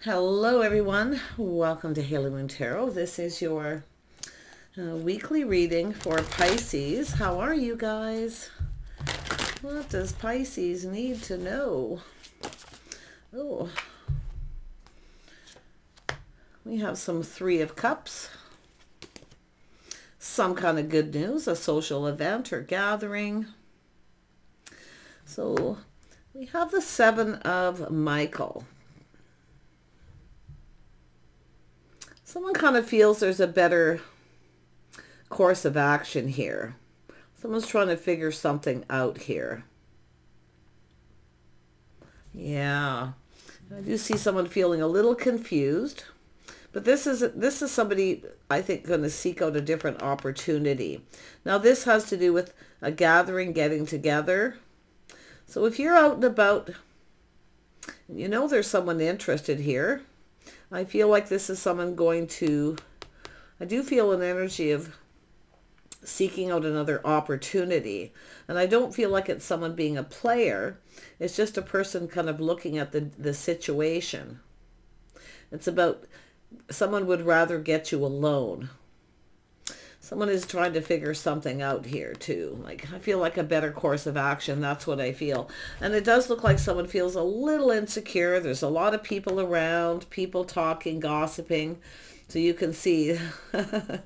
Hello everyone, welcome to Haley Moon Tarot. This is your weekly reading for Pisces. How are you guys? What does Pisces need to know? Oh, we have some Three of Cups, some kind of good news, a social event or gathering. So we have the Seven of Michael. Someone kind of feels there's a better course of action here. Someone's trying to figure something out here. Yeah, I do see someone feeling a little confused, but this is somebody, I think, going to seek out a different opportunity. Now, this has to do with a gathering, getting together. So if you're out and about, you know there's someone interested here. I feel like this is someone going to, I do feel an energy of seeking out another opportunity. And I don't feel like it's someone being a player. It's just a person kind of looking at the situation. It's about someone would rather get you alone. Someone is trying to figure something out here too. Like, I feel like a better course of action. That's what I feel. And it does look like someone feels a little insecure. There's a lot of people around, people talking, gossiping. So you can see. I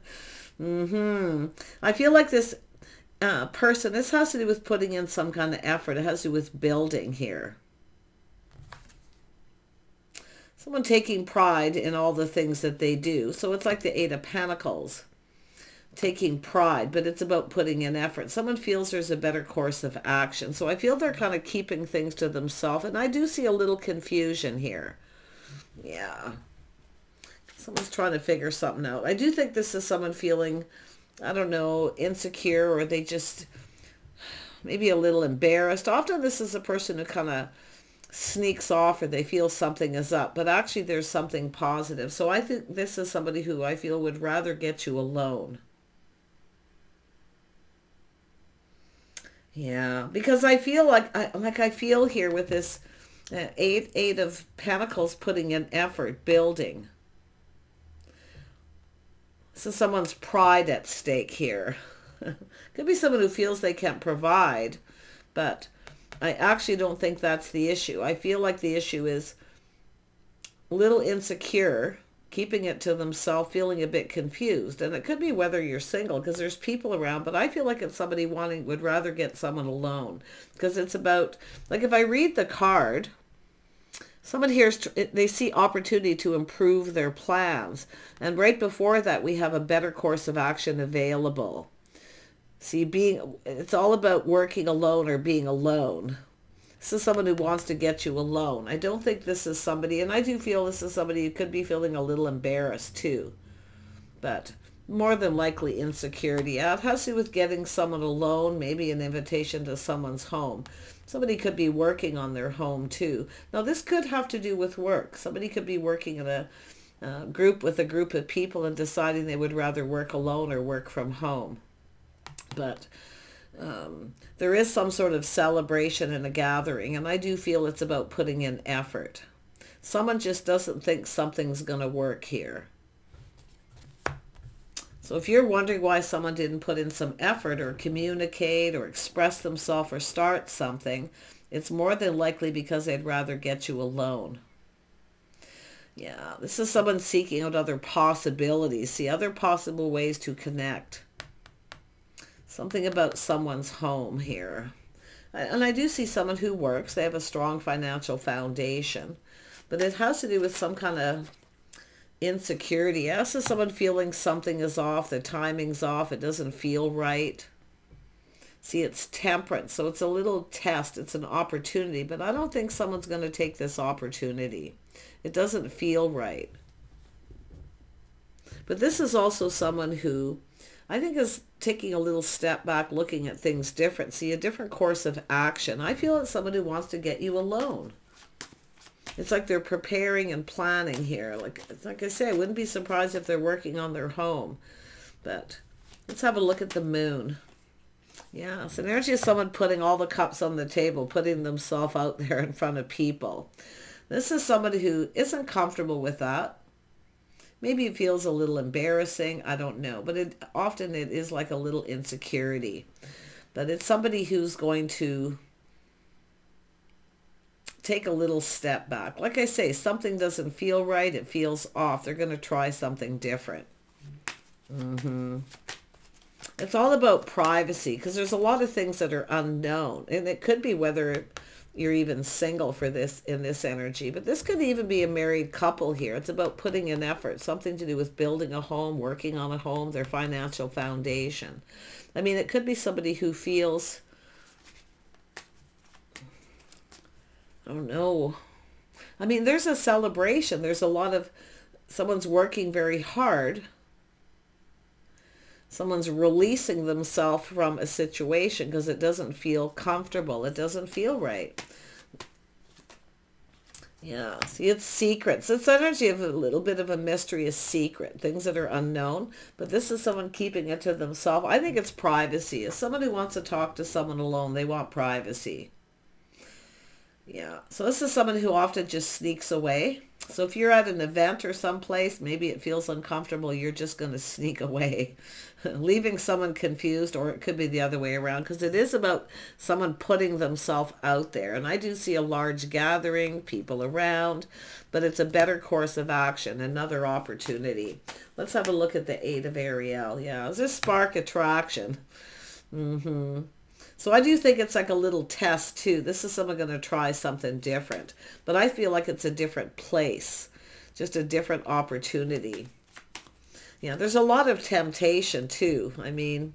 feel like this person, this has to do with putting in some kind of effort. It has to do with building here. Someone taking pride in all the things that they do. So it's like the Eight of Pentacles. Taking pride, but it's about putting in effort. Someone feels there's a better course of action. So I feel they're kind of keeping things to themselves. And I do see a little confusion here. Yeah. Someone's trying to figure something out. I do think this is someone feeling, I don't know, insecure, or they just maybe a little embarrassed. Often this is a person who kind of sneaks off, or they feel something is up, but actually there's something positive. So I think this is somebody who I feel would rather get you alone. Yeah, because I feel like I feel here with this eight of Pentacles, putting in effort, building. This is someone's pride at stake here. Could be someone who feels they can't provide, but I actually don't think that's the issue. I feel like the issue is a little insecure, keeping it to themselves, feeling a bit confused. And it could be whether you're single, because there's people around, but I feel like it's somebody would rather get someone alone. Because it's about, like if I read the card, someone here, they see opportunity to improve their plans. And right before that, we have a better course of action available. See, it's all about working alone or being alone. This is someone who wants to get you alone. I don't think this is somebody, and I do feel this is somebody who could be feeling a little embarrassed too. But more than likely insecurity. Yeah, it has to do with getting someone alone, maybe an invitation to someone's home. Somebody could be working on their home too. Now this could have to do with work. Somebody could be working in a group with a group of people and deciding they would rather work alone or work from home. But there is some sort of celebration and a gathering, and I do feel it's about putting in effort. Someone just doesn't think something's going to work here. So if you're wondering why someone didn't put in some effort or communicate or express themselves or start something, it's more than likely because they'd rather get you alone. Yeah, this is someone seeking out other possibilities, see other possible ways to connect. Something about someone's home here. And I do see someone who works. They have a strong financial foundation. But it has to do with some kind of insecurity. Yes, is someone feeling something is off, the timing's off, it doesn't feel right. See, it's temperance, so it's a little test. It's an opportunity, but I don't think someone's going to take this opportunity. It doesn't feel right. But this is also someone who I think is taking a little step back, looking at things different. See, a different course of action. I feel it's someone who wants to get you alone. It's like they're preparing and planning here. Like I say, I wouldn't be surprised if they're working on their home. But let's have a look at the moon. Yeah, it's an energy of someone putting all the cups on the table, putting themselves out there in front of people. This is somebody who isn't comfortable with that. Maybe it feels a little embarrassing. I don't know. But often it is like a little insecurity. But it's somebody who's going to take a little step back. Like I say, something doesn't feel right. It feels off. They're going to try something different. It's all about privacy, because there's a lot of things that are unknown. And it could be whether you're even single for this, in this energy. But this could even be a married couple here. It's about putting in effort. Something to do with building a home, working on a home, their financial foundation. I mean, it could be somebody who feels, I don't know. I mean, there's a celebration. There's a lot of, someone's working very hard. Someone's releasing themselves from a situation because it doesn't feel comfortable. It doesn't feel right. Yeah, see, it's secrets. It's energy of a little bit of a mystery, a secret, things that are unknown. But this is someone keeping it to themselves. I think it's privacy. If somebody wants to talk to someone alone, they want privacy. Yeah, so this is someone who often just sneaks away. So if you're at an event or someplace, maybe it feels uncomfortable, you're just going to sneak away, leaving someone confused, or it could be the other way around, because it is about someone putting themselves out there. And I do see a large gathering, people around, but it's a better course of action, another opportunity. Let's have a look at the Eight of Ariel. Yeah, it's a spark attraction. So I do think it's like a little test too. This is someone going to try something different. But I feel like it's a different place. Just a different opportunity. Yeah, there's a lot of temptation too. I mean,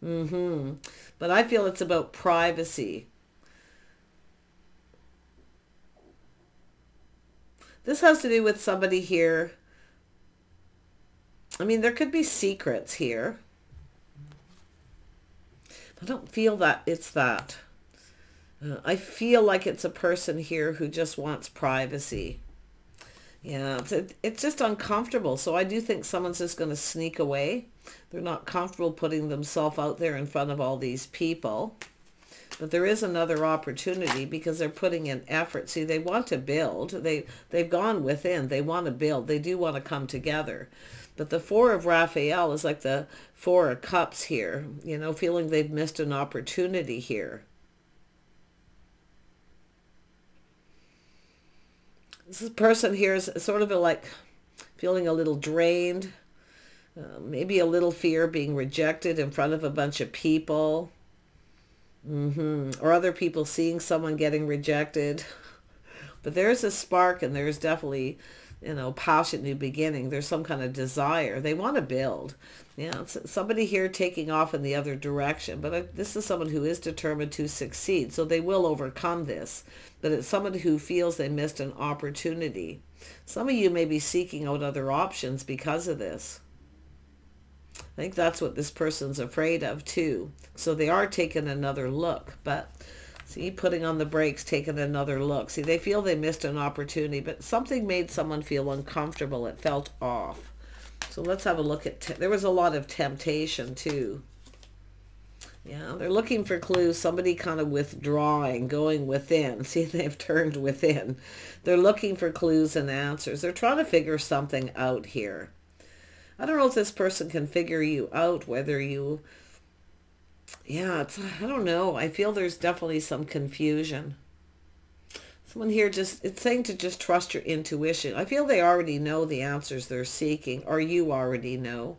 but I feel it's about privacy. This has to do with somebody here. I mean, there could be secrets here. I don't feel that it's that. I feel like it's a person here who just wants privacy. Yeah, it's just uncomfortable. So I do think someone's just going to sneak away. They're not comfortable putting themselves out there in front of all these people. But there is another opportunity because they're putting in effort. See, they want to build. They've gone within. They want to build. They do want to come together. But the Four of Raphael is like the Four of Cups here, you know, feeling they've missed an opportunity here. This person here is sort of like feeling a little drained, maybe a little fear of being rejected in front of a bunch of people, or other people seeing someone getting rejected. But there's a spark, and there's definitely, you know, passion, new beginning. There's some kind of desire. They want to build. Yeah, it's somebody here taking off in the other direction. But this is someone who is determined to succeed. So they will overcome this. But it's someone who feels they missed an opportunity. Some of you may be seeking out other options because of this. I think that's what this person's afraid of too. So they are taking another look. But see, putting on the brakes, taking another look. See, they feel they missed an opportunity, but something made someone feel uncomfortable. It felt off. So let's have a look at, there was a lot of temptation too. Yeah, they're looking for clues. Somebody kind of withdrawing, going within. See, they've turned within. They're looking for clues and answers. They're trying to figure something out here. I don't know if this person can figure you out, whether you... Yeah, I don't know. I feel there's definitely some confusion. Someone here it's saying to just trust your intuition. I feel they already know the answers they're seeking, or you already know.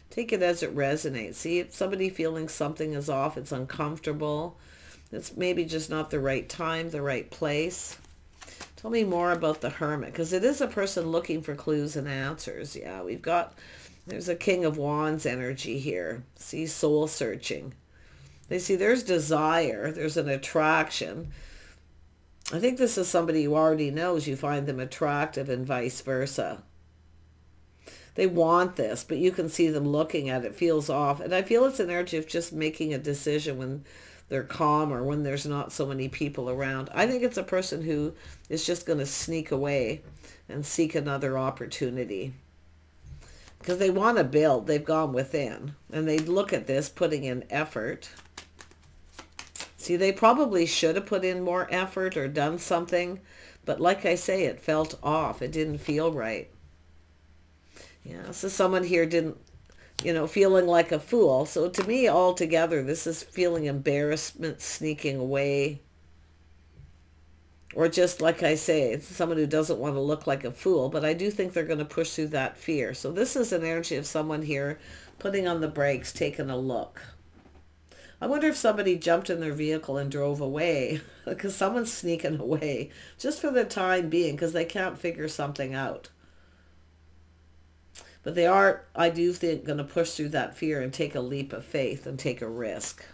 Take it as it resonates. See, if somebody feeling something is off, it's uncomfortable. It's maybe just not the right time, the right place. Tell me more about the Hermit, because it is a person looking for clues and answers. Yeah, there's a King of Wands energy here. See, soul searching. They see there's desire, there's an attraction. I think this is somebody who already knows you find them attractive, and vice versa. They want this, but you can see them looking at it. Feels off. And I feel it's an energy of just making a decision when they're calm or when there's not so many people around. I think it's a person who is just going to sneak away and seek another opportunity. Because they want to build. They've gone within. And they look at this, putting in effort. See, they probably should have put in more effort or done something, But like I say, it felt off. It didn't feel right. Yeah, so someone here didn't, feeling like a fool. So to me, altogether, this is feeling embarrassment sneaking away. Or just, like I say, it's someone who doesn't want to look like a fool. But I do think they're going to push through that fear. So this is an energy of someone here putting on the brakes, taking a look. I wonder if somebody jumped in their vehicle and drove away. Because someone's sneaking away. Just for the time being. Because they can't figure something out. But they are, I do think, going to push through that fear and take a leap of faith and take a risk.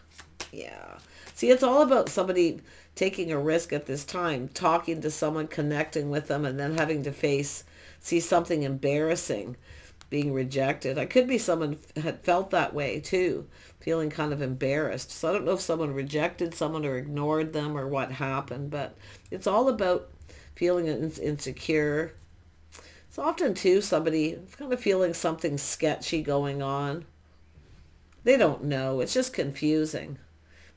Yeah. See, it's all about somebody taking a risk at this time, talking to someone, connecting with them, and then having to see something embarrassing, being rejected. I could be someone had felt that way too, feeling kind of embarrassed. So I don't know if someone rejected someone or ignored them or what happened, but it's all about feeling insecure. It's often too somebody kind of feeling something sketchy going on. They don't know. It's just confusing.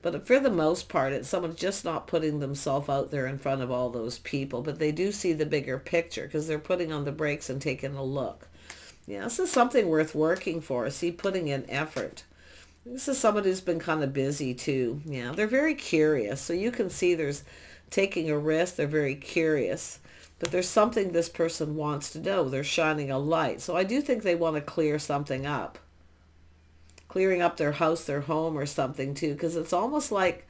But for the most part, it's someone just not putting themselves out there in front of all those people. But they do see the bigger picture because they're putting on the brakes and taking a look. Yeah, this is something worth working for. See, putting in effort. This is someone who's been kind of busy too. Yeah, they're very curious. So you can see there's taking a risk. They're very curious. But there's something this person wants to know. They're shining a light. So I do think they want to clear something up. Clearing up their house, their home or something too. Because it's almost like,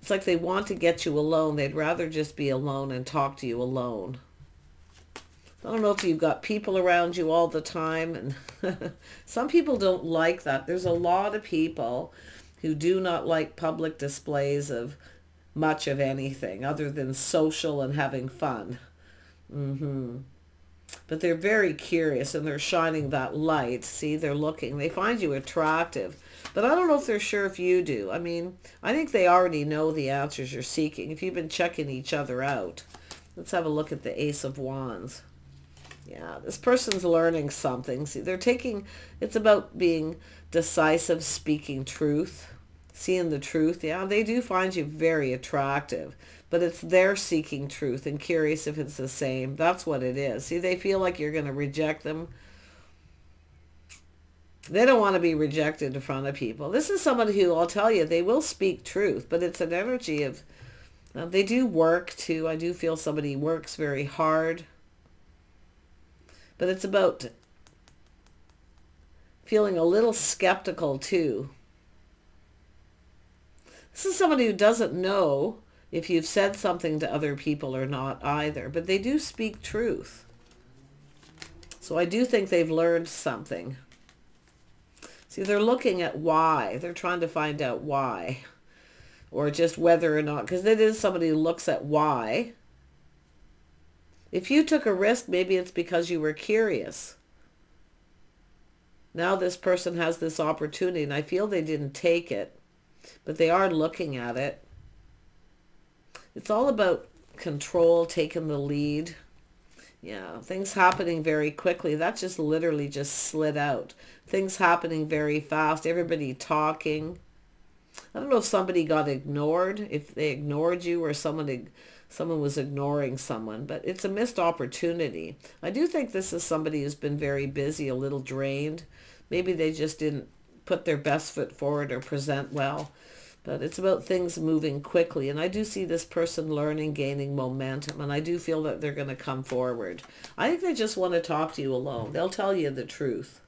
they want to get you alone. They'd rather just be alone and talk to you alone. I don't know if you've got people around you all the time. And some people don't like that. There's a lot of people who do not like public displays of much of anything other than social and having fun. But they're very curious and they're shining that light. See, they're looking. They find you attractive. But I don't know if they're sure if you do. I mean, I think they already know the answers you're seeking. If you've been checking each other out. Let's have a look at the Ace of Wands. Yeah, this person's learning something. See, it's about being decisive, speaking truth, seeing the truth. Yeah, they do find you very attractive. But it's they're seeking truth and curious if it's the same. That's what it is. See, they feel like you're going to reject them. They don't want to be rejected in front of people. This is somebody who, I'll tell you, they will speak truth. But it's an energy of, they do work too. I do feel somebody works very hard. But it's about feeling a little skeptical too. This is somebody who doesn't know if you've said something to other people or not either. But they do speak truth. So I do think they've learned something. See, they're looking at why. They're trying to find out why. Or just whether or not. Because it is somebody who looks at why. If you took a risk, maybe it's because you were curious. Now this person has this opportunity, and I feel they didn't take it. But they are looking at it. It's all about control, taking the lead. Yeah, things happening very quickly. That just literally just slid out. Things happening very fast. Everybody talking. I don't know if somebody got ignored, if they ignored you or someone was ignoring someone, but it's a missed opportunity. I do think this is somebody who's been very busy, a little drained. Maybe they just didn't put their best foot forward or present well. But it's about things moving quickly. And I do see this person learning, gaining momentum. And I do feel that they're going to come forward. I think they just want to talk to you alone. They'll tell you the truth.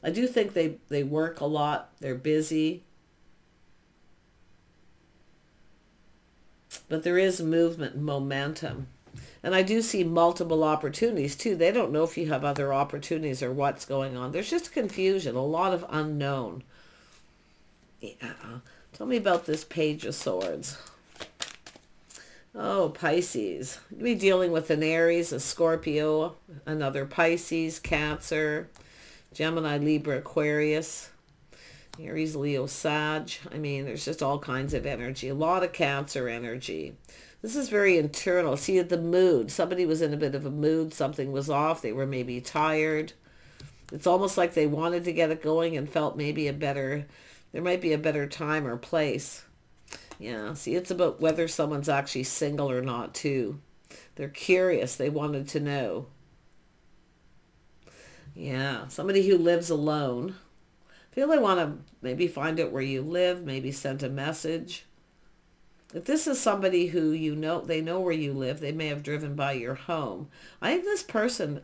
I do think they work a lot. They're busy. But there is movement and momentum. And I do see multiple opportunities too. They don't know if you have other opportunities or what's going on. There's just confusion, a lot of unknown. Yeah. Tell me about this Page of Swords. Oh, Pisces. You'll be dealing with an Aries, a Scorpio, another Pisces, Cancer, Gemini, Libra, Aquarius, Aries, Leo, Sag. I mean, there's just all kinds of energy. A lot of Cancer energy. This is very internal. See, the mood. Somebody was in a bit of a mood. Something was off. They were maybe tired. It's almost like they wanted to get it going and felt maybe there might be a better time or place. Yeah, see, it's about whether someone's actually single or not, too. They're curious. They wanted to know. Yeah, somebody who lives alone. Feel they want to maybe find out where you live, maybe send a message. If this is somebody who you know, they know where you live, they may have driven by your home. I think this person,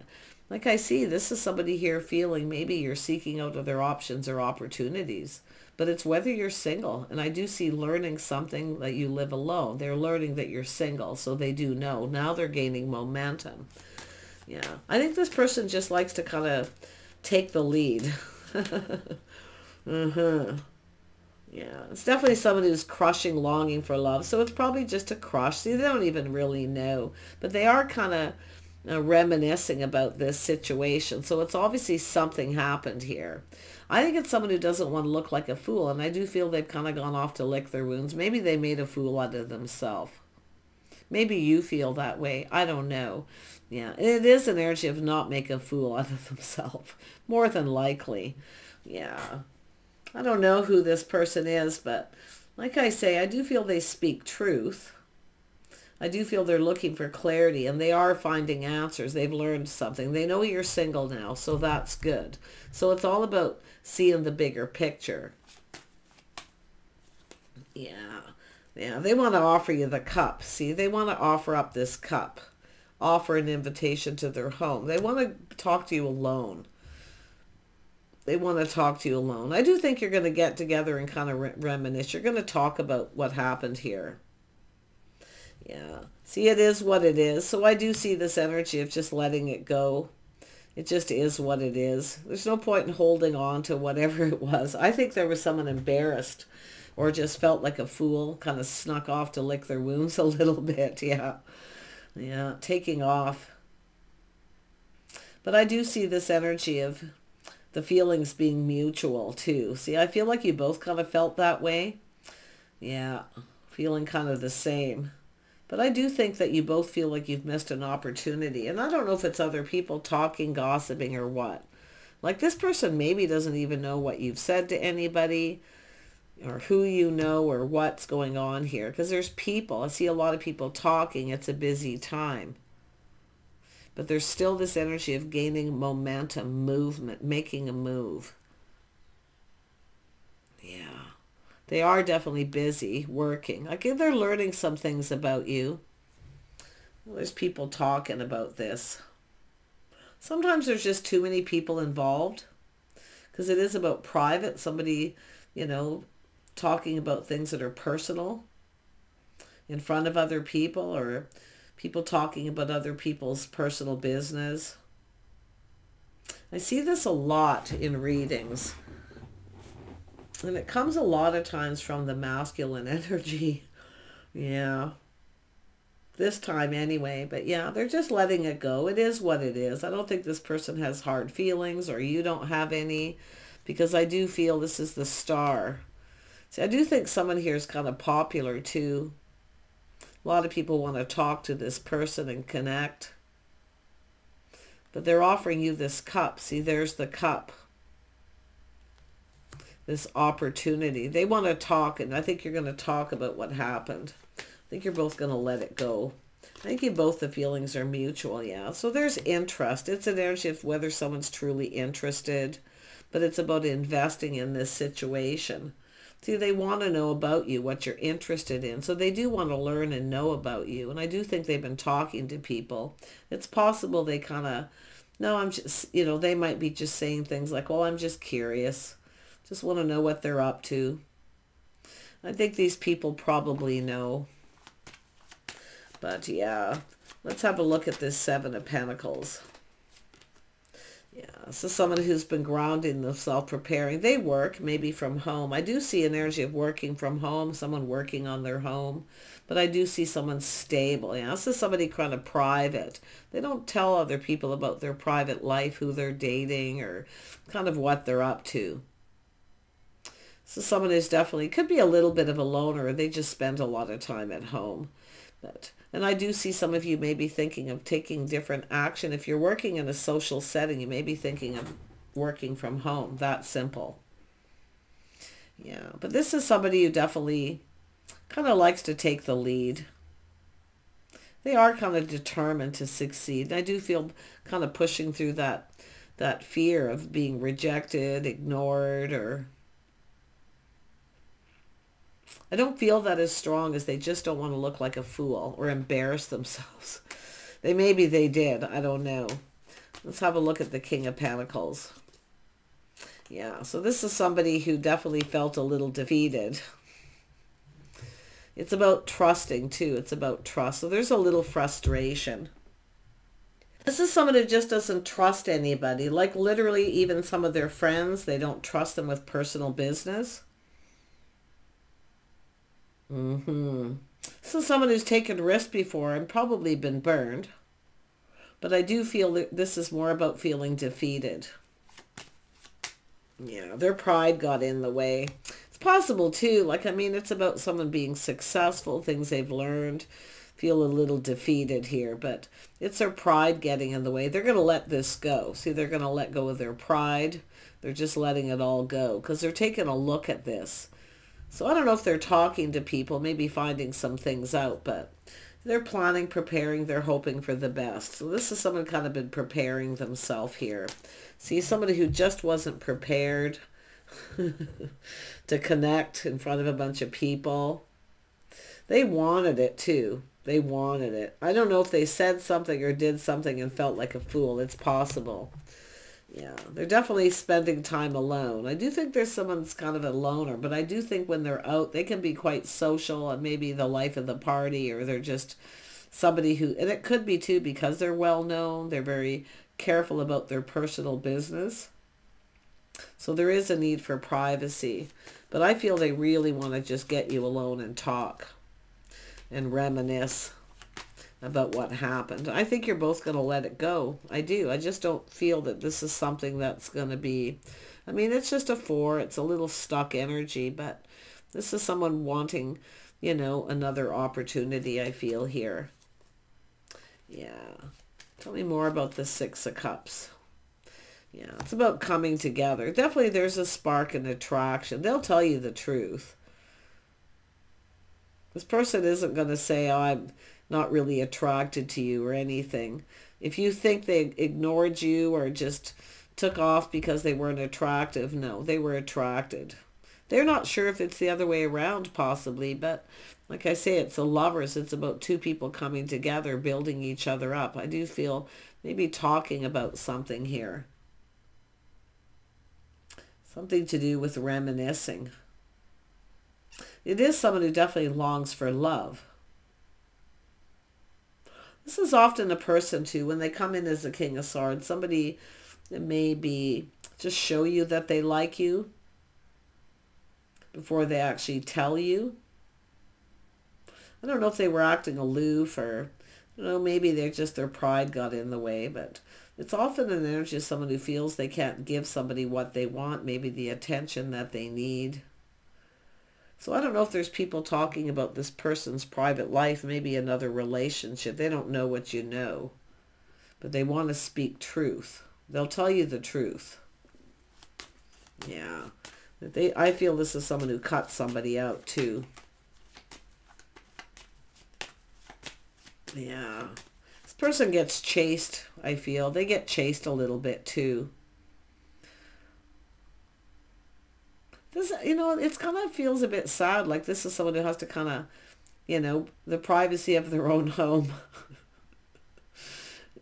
like I see, this is somebody here feeling maybe you're seeking out other options or opportunities. But it's whether you're single. And I do see learning something that you live alone. They're learning that you're single, so they do know. Now they're gaining momentum. Yeah. I think this person just likes to kind of take the lead. Yeah, it's definitely someone who's crushing longing for love. So it's probably just a crush. See, they don't even really know. But they are kind of reminiscing about this situation. So it's obviously something happened here. I think it's someone who doesn't want to look like a fool. And I do feel they've kind of gone off to lick their wounds. Maybe they made a fool out of themselves. Maybe you feel that way. I don't know. Yeah, it is an energy of not make a fool out of themselves. More than likely. Yeah. I don't know who this person is, but like I say, I do feel they speak truth. I do feel they're looking for clarity, and they are finding answers. They've learned something. They know you're single now, so that's good. So it's all about seeing the bigger picture. Yeah. Yeah, they want to offer you the cup. See, they want to offer up this cup. Offer an invitation to their home. They want to talk to you alone. They want to talk to you alone. I do think you're going to get together and kind of reminisce. You're going to talk about what happened here. Yeah. See, it is what it is. So I do see this energy of just letting it go. It just is what it is. There's no point in holding on to whatever it was. I think there was someone embarrassed or just felt like a fool, kind of snuck off to lick their wounds a little bit. Yeah. Yeah. Taking off. But I do see this energy of the feelings being mutual too. See, I feel like you both kind of felt that way. Yeah, feeling kind of the same. But I do think that you both feel like you've missed an opportunity. And I don't know if it's other people talking, gossiping, or what. Like this person maybe doesn't even know what you've said to anybody or who you know or what's going on here. Because there's people. I see a lot of people talking. It's a busy time. But there's still this energy of gaining momentum, movement, making a move. Yeah. They are definitely busy working. Like they're learning some things about you. Well, there's people talking about this. Sometimes there's just too many people involved. Because it is about private. Somebody, you know, talking about things that are personal in front of other people, or people talking about other people's personal business. I see this a lot in readings. And it comes a lot of times from the masculine energy. Yeah. This time anyway. But yeah, they're just letting it go. It is what it is. I don't think this person has hard feelings, or you don't have any. Because I do feel this is the Star. See, I do think someone here is kind of popular too. A lot of people want to talk to this person and connect. But they're offering you this cup. See, there's the cup. This opportunity. They want to talk, and I think you're going to talk about what happened. I think you're both going to let it go. I think you both, the feelings are mutual, yeah. So there's interest. It's an energy of whether someone's truly interested, but it's about investing in this situation. See, they want to know about you, what you're interested in. So they do want to learn and know about you. And I do think they've been talking to people. It's possible they kind of, no, I'm just, you know, they might be just saying things like, well, I'm just curious. Just want to know what they're up to. I think these people probably know. But yeah, let's have a look at this Seven of Pentacles. Yeah, so someone who's been grounding themselves, preparing. They work maybe from home. I do see an energy of working from home, someone working on their home. But I do see someone stable. Yeah, this is somebody kind of private. They don't tell other people about their private life, who they're dating, or kind of what they're up to. So someone who's definitely, could be a little bit of a loner, or they just spend a lot of time at home. And I do see some of you may be thinking of taking different action. If you're working in a social setting, you may be thinking of working from home. That simple. Yeah, but this is somebody who definitely kind of likes to take the lead. They are kind of determined to succeed. And I do feel kind of pushing through that fear of being rejected, ignored, or I don't feel that as strong as they just don't want to look like a fool or embarrass themselves. Maybe they did. I don't know. Let's have a look at the King of Pentacles. Yeah, so this is somebody who definitely felt a little defeated. It's about trusting too. It's about trust. So there's a little frustration. This is someone who just doesn't trust anybody. Like literally even some of their friends, they don't trust them with personal business. This is someone who's taken risks before and probably been burned. But I do feel that this is more about feeling defeated. Yeah, their pride got in the way. It's possible too. Like, I mean, it's about someone being successful, things they've learned, feel a little defeated here, but it's their pride getting in the way. They're going to let this go. See, they're going to let go of their pride. They're just letting it all go because they're taking a look at this. So I don't know if they're talking to people, maybe finding some things out, but they're planning, preparing, they're hoping for the best. So this is someone kind of been preparing themselves here. See, somebody who just wasn't prepared to connect in front of a bunch of people. They wanted it too. They wanted it. I don't know if they said something or did something and felt like a fool. It's possible. Yeah, they're definitely spending time alone. I do think there's someone that's kind of a loner, but I do think when they're out, they can be quite social and maybe the life of the party, or they're just somebody who, and it could be too because they're well known, they're very careful about their personal business. So there is a need for privacy, but I feel they really want to just get you alone and talk and reminisce about what happened. I think you're both going to let it go. I do. I just don't feel that this is something that's going to be, I mean, it's just a 4. It's a little stuck energy, but this is someone wanting, you know, another opportunity, I feel here. Yeah. Tell me more about the 6 of Cups. Yeah, it's about coming together. Definitely there's a spark and attraction. They'll tell you the truth. This person isn't going to say, oh, I'm not really attracted to you or anything. If you think they ignored you or just took off because they weren't attractive, no, they were attracted. They're not sure if it's the other way around possibly, but like I say, it's a lovers. It's about 2 people coming together, building each other up. I do feel maybe talking about something here. Something to do with reminiscing. It is someone who definitely longs for love. This is often a person too, when they come in as a King of Swords, somebody that maybe just show you that they like you before they actually tell you. I don't know if they were acting aloof or, you know, maybe they're just, their pride got in the way, but it's often an energy of someone who feels they can't give somebody what they want, maybe the attention that they need. So I don't know if there's people talking about this person's private life, maybe another relationship. They don't know what you know, but they want to speak truth. They'll tell you the truth. Yeah. I feel this is someone who cut somebody out too. Yeah. This person gets chased, I feel. They get chased a little bit too. This, you know, it's kind of feels a bit sad. Like this is someone who has to kind of, you know, the privacy of their own home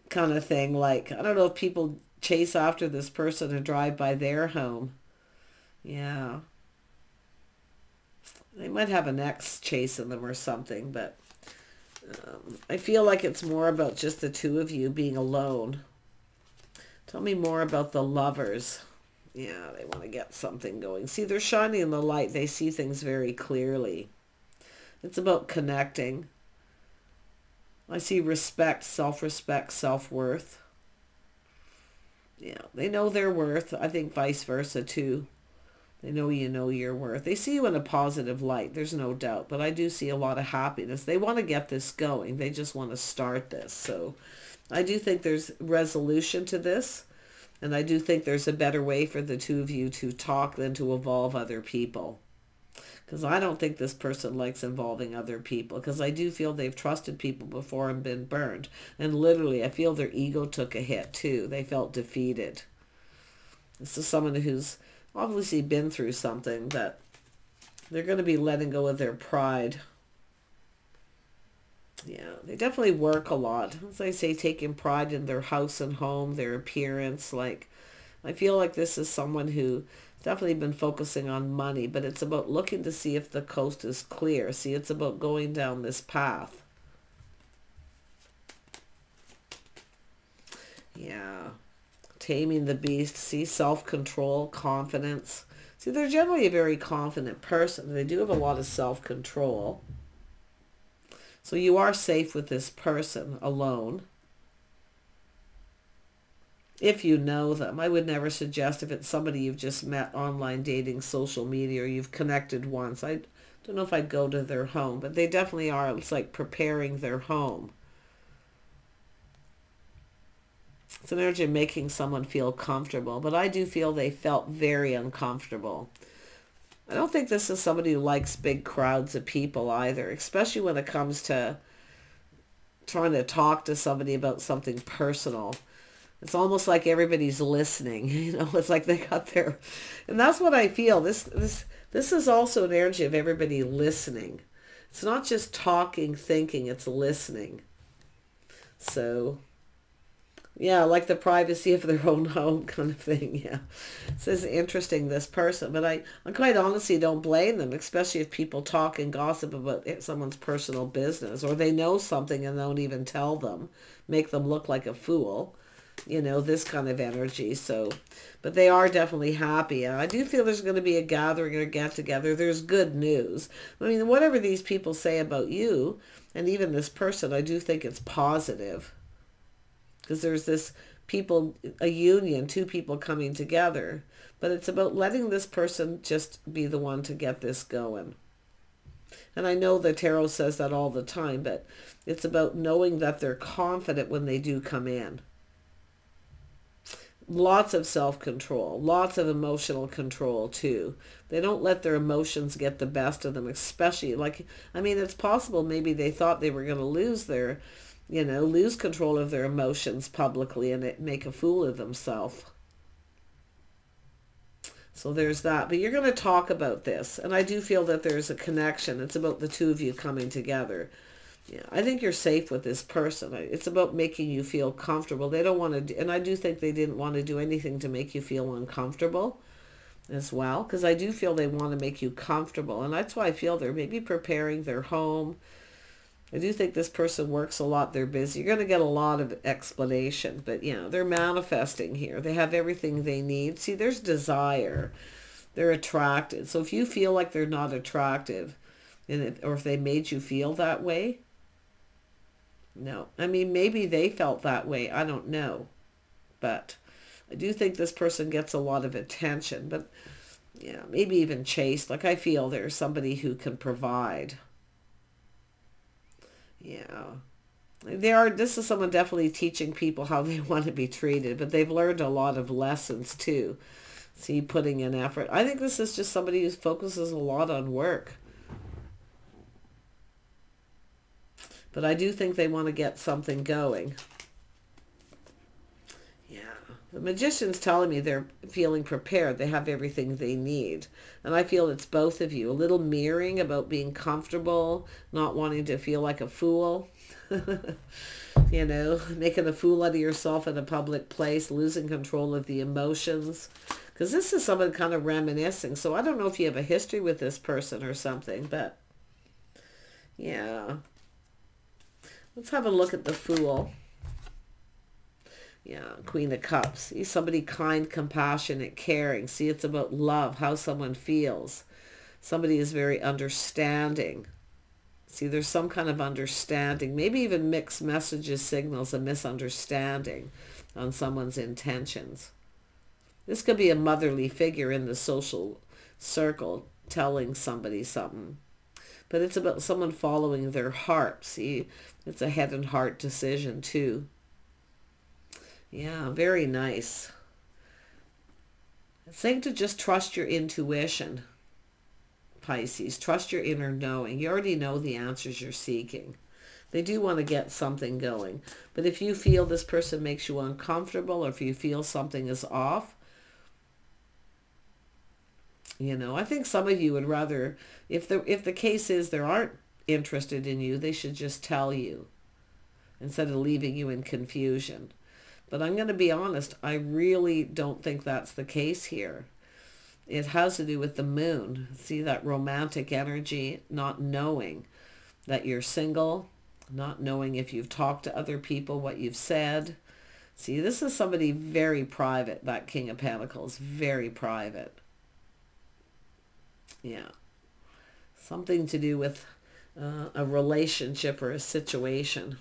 kind of thing. Like, I don't know if people chase after this person and drive by their home. Yeah. They might have an ex chasing them or something, but I feel like it's more about just the 2 of you being alone. Tell me more about the lovers. Yeah, they want to get something going. See, they're shining in the light. They see things very clearly. It's about connecting. I see respect, self-respect, self-worth. Yeah, they know their worth. I think vice versa too. They know you know your worth. They see you in a positive light. There's no doubt. But I do see a lot of happiness. They want to get this going. They just want to start this. So I do think there's resolution to this. And I do think there's a better way for the 2 of you to talk than to involve other people. Because I don't think this person likes involving other people, because I do feel they've trusted people before and been burned. And literally, I feel their ego took a hit too. They felt defeated. This is someone who's obviously been through something, that they're going to be letting go of their pride. Yeah, they definitely work a lot. As I say, taking pride in their house and home, their appearance. Like, I feel like this is someone who definitely been focusing on money, but it's about looking to see if the coast is clear. See, it's about going down this path. Yeah. Taming the beast. See, self-control, confidence. See, they're generally a very confident person. They do have a lot of self-control. So you are safe with this person alone. If you know them. I would never suggest, if it's somebody you've just met online dating, social media, or you've connected once. I don't know if I'd go to their home, but they definitely are. It's like preparing their home. It's an energy of making someone feel comfortable, but I do feel they felt very uncomfortable. I don't think this is somebody who likes big crowds of people either, especially when it comes to trying to talk to somebody about something personal. It's almost like everybody's listening, you know, it's like they got their, and that's what I feel. This is also an energy of everybody listening. It's not just talking, thinking, it's listening. So, yeah, like the privacy of their own home kind of thing, yeah. This is interesting, this person, but I quite honestly don't blame them, especially if people talk and gossip about someone's personal business, or they know something and don't even tell them, make them look like a fool. You know, this kind of energy. So, but they are definitely happy. And I do feel there's going to be a gathering or get together. There's good news. I mean, whatever these people say about you, and even this person, I do think it's positive. Because there's this people, a union, two people coming together. But it's about letting this person just be the one to get this going. And I know the tarot says that all the time, but it's about knowing that they're confident when they do come in. Lots of self-control, lots of emotional control too. They don't let their emotions get the best of them, especially, like, I mean, it's possible maybe they thought they were going to lose their, you know, lose control of their emotions publicly and make a fool of themselves. So there's that. But you're going to talk about this, and I do feel that there's a connection. It's about the two of you coming together. Yeah, I think you're safe with this person. It's about making you feel comfortable. They don't want to, and I do think they didn't want to do anything to make you feel uncomfortable as well, because I do feel they want to make you comfortable, and that's why I feel they're maybe preparing their home. I do think this person works a lot. They're busy. You're going to get a lot of explanation, but you know, they're manifesting here. They have everything they need. See, there's desire. They're attracted. So if you feel like they're not attractive, or if they made you feel that way, no. I mean, maybe they felt that way. I don't know. But I do think this person gets a lot of attention. But, yeah, maybe even chased. Like, I feel there's somebody who can provide. Yeah. This is someone definitely teaching people how they want to be treated. But they've learned a lot of lessons, too. See, putting in effort. I think this is just somebody who focuses a lot on work. But I do think they want to get something going. Yeah. The Magician's telling me they're feeling prepared. They have everything they need. And I feel it's both of you. A little mirroring about being comfortable, not wanting to feel like a fool. You know, making a fool out of yourself in a public place, losing control of the emotions. Because this is someone kind of reminiscing. So I don't know if you have a history with this person or something, but yeah. Let's have a look at the Fool. Yeah, Queen of Cups. He's somebody kind, compassionate, caring. See, it's about love, how someone feels. Somebody is very understanding. See, there's some kind of understanding. Maybe even mixed messages signals a misunderstanding on someone's intentions. This could be a motherly figure in the social circle telling somebody something. But it's about someone following their heart. See, it's a head and heart decision too. Yeah, very nice. It's saying to just trust your intuition. Pisces. Trust your inner knowing. You already know the answers you're seeking. They do want to get something going. But if you feel this person makes you uncomfortable, or if you feel something is off, you know, I think some of you would rather, if the case is they aren't interested in you, they should just tell you instead of leaving you in confusion. But I'm going to be honest, I really don't think that's the case here. It has to do with the moon. See that romantic energy, not knowing that you're single, not knowing if you've talked to other people, what you've said. See, this is somebody very private, that King of Pentacles, very private. Yeah. Something to do with a relationship or a situation.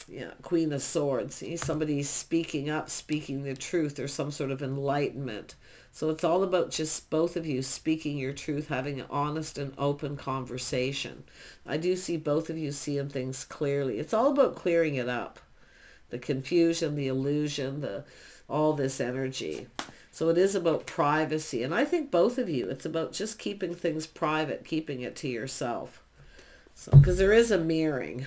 Yeah, Queen of Swords. See, somebody's speaking up, speaking the truth. There's some sort of enlightenment. So it's all about just both of you speaking your truth, having an honest and open conversation. I do see both of you seeing things clearly. It's all about clearing it up. The confusion, the illusion, all this energy. So it is about privacy. And I think both of you, it's about just keeping things private, keeping it to yourself. So, because there is a mirroring.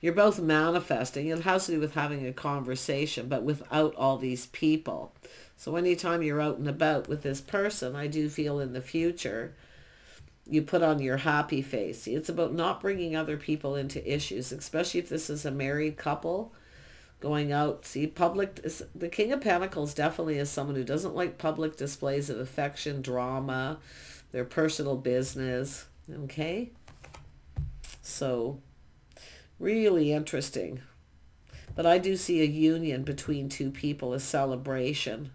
You're both manifesting. It has to do with having a conversation, but without all these people. So anytime you're out and about with this person, I do feel in the future, you put on your happy face. See, it's about not bringing other people into issues, especially if this is a married couple going out. See, the King of Pentacles definitely is someone who doesn't like public displays of affection, drama, their personal business. Okay? So, really interesting. But I do see a union between two people, a celebration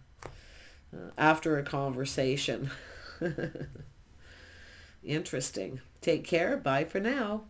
after a conversation. Interesting. Take care. Bye for now.